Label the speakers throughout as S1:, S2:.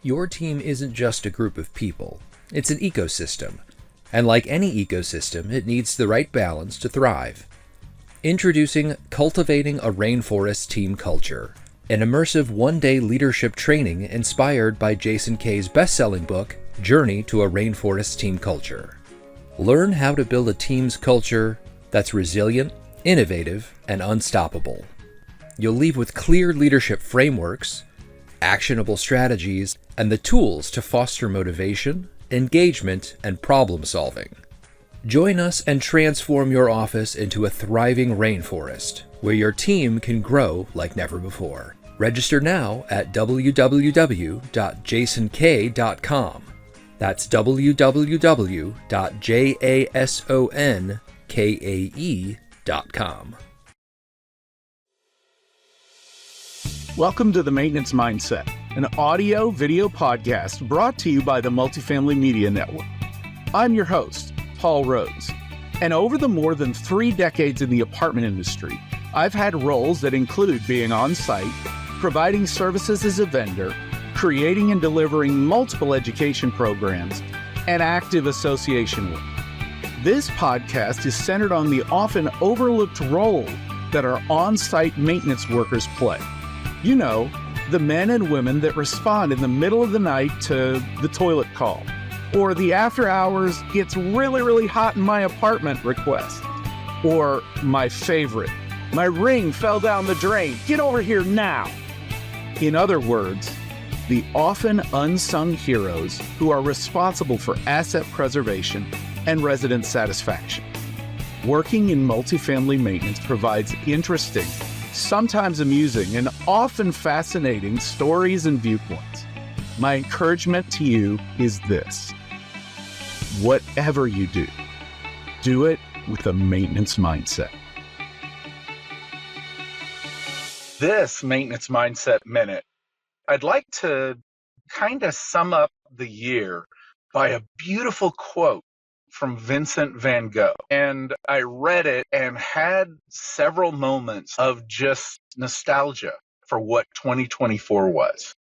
S1: Your team isn't just a group of people, it's an ecosystem. And like any ecosystem, it needs the right balance to thrive. Introducing Cultivating a Rainforest Team Culture, an immersive one-day leadership training inspired by Jason Kay's best-selling book, Journey to a Rainforest Team Culture. Learn how to build a team's culture that's resilient, innovative, and unstoppable. You'll leave with clear leadership frameworks, actionable strategies, and the tools to foster motivation, engagement, and problem solving. Join us and transform your office into a thriving rainforest where your team can grow like never before. Register now at www.jasonkay.com. That's www.jasonkae.com.
S2: Welcome to The Maintenance Mindset, an audio-video podcast brought to you by the Multifamily Media Network. I'm your host, Paul Rhodes, and over the more than 3 decades in the apartment industry, I've had roles that include being on-site, providing services as a vendor, creating and delivering multiple education programs, and active association work. This podcast is centered on the often overlooked role that our on-site maintenance workers play. You know, the men and women that respond in the middle of the night to the toilet call, or the after hours "it's really hot in my apartment" request, or my favorite, "my ring fell down the drain, get over here now." In other words, the often unsung heroes who are responsible for asset preservation and resident satisfaction. Working in multifamily maintenance provides interesting, sometimes amusing, and often fascinating stories and viewpoints. My encouragement to you is this: whatever you do, do it with a maintenance mindset. This Maintenance Mindset Minute, I'd like to kind of sum up the year by a beautiful quote from Vincent van Gogh. And I read it and had several moments of just nostalgia for what 2024 was.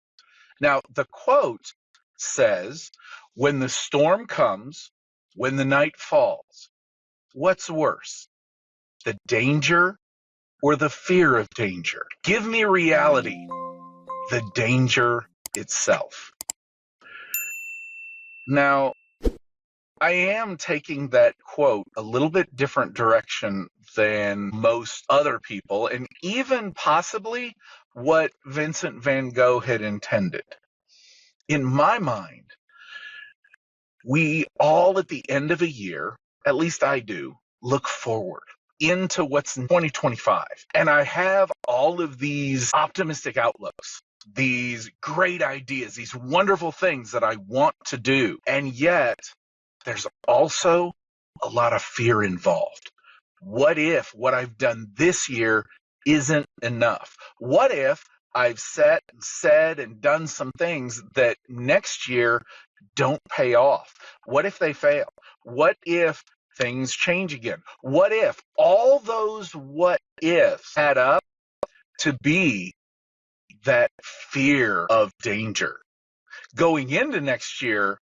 S2: Now, the quote says, "When the storm comes, when the night falls, what's worse, the danger or the fear of danger? Give me reality, the danger itself." Now, I am taking that quote a little bit different direction than most other people, and even possibly what Vincent van Gogh had intended. In my mind, we all at the end of a year, at least I do, look forward into what's in 2025. And I have all of these optimistic outlooks, these great ideas, these wonderful things that I want to do. And yet, there's also a lot of fear involved. What if what I've done this year isn't enough? What if I've said and done some things that next year don't pay off? What if they fail? What if things change again? What if all those what ifs add up to be that fear of danger? Going into next year,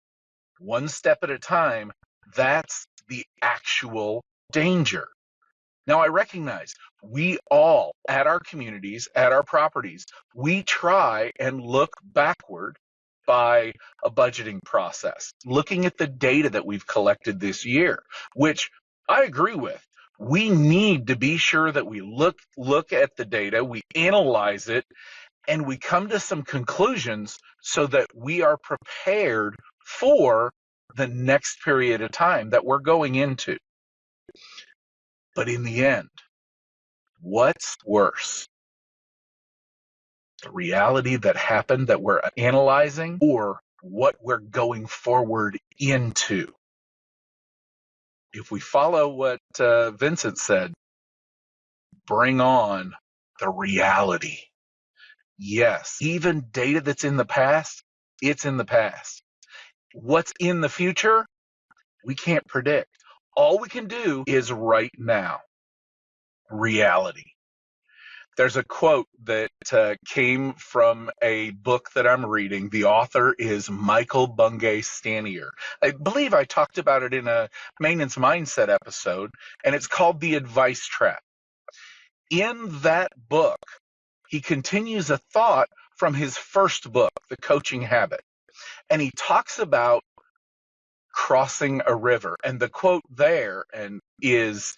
S2: one step at a time, that's the actual danger. Now, I recognize we all, at our communities, at our properties, we try and look backward by a budgeting process, looking at the data that we've collected this year, which I agree with. We need to be sure that we look at the data, we analyze it, and we come to some conclusions so that we are prepared for the next period of time that we're going into. But in the end, what's worse? The reality that happened that we're analyzing, or what we're going forward into? If we follow what Vincent said, bring on the reality. Yes, even data that's in the past, it's in the past. What's in the future, we can't predict. All we can do is right now. Reality. There's a quote that came from a book that I'm reading. The author is Michael Bungay Stanier. I believe I talked about it in a maintenance mindset episode, and it's called The Advice Trap. In that book, he continues a thought from his first book, The Coaching Habit, and he talks about crossing a river. And the quote there is,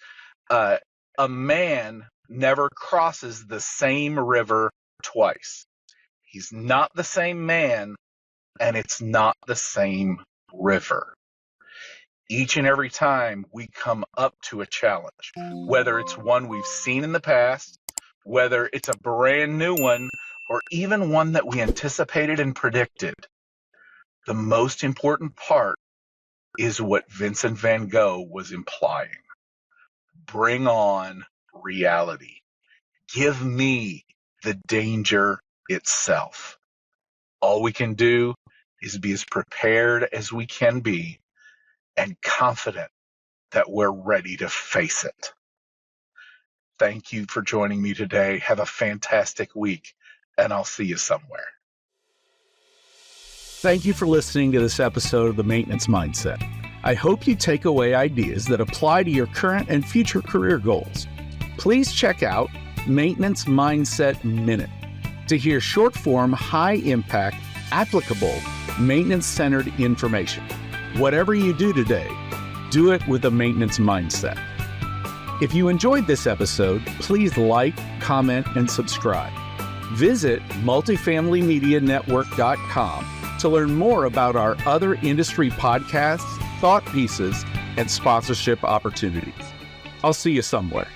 S2: a man never crosses the same river twice. He's not the same man, and it's not the same river. Each and every time we come up to a challenge, whether it's one we've seen in the past, whether it's a brand new one, or even one that we anticipated and predicted, the most important part is what Vincent van Gogh was implying. Bring on reality. Give me the danger itself. All we can do is be as prepared as we can be and confident that we're ready to face it. Thank you for joining me today. Have a fantastic week, and I'll see you somewhere.
S3: Thank you for listening to this episode of The Maintenance Mindset. I hope you take away ideas that apply to your current and future career goals. Please check out Maintenance Mindset Minute to hear short-form, high-impact, applicable, maintenance-centered information. Whatever you do today, do it with a maintenance mindset. If you enjoyed this episode, please like, comment, and subscribe. Visit multifamilymedianetwork.com to learn more about our other industry podcasts, thought pieces, and sponsorship opportunities. I'll see you somewhere.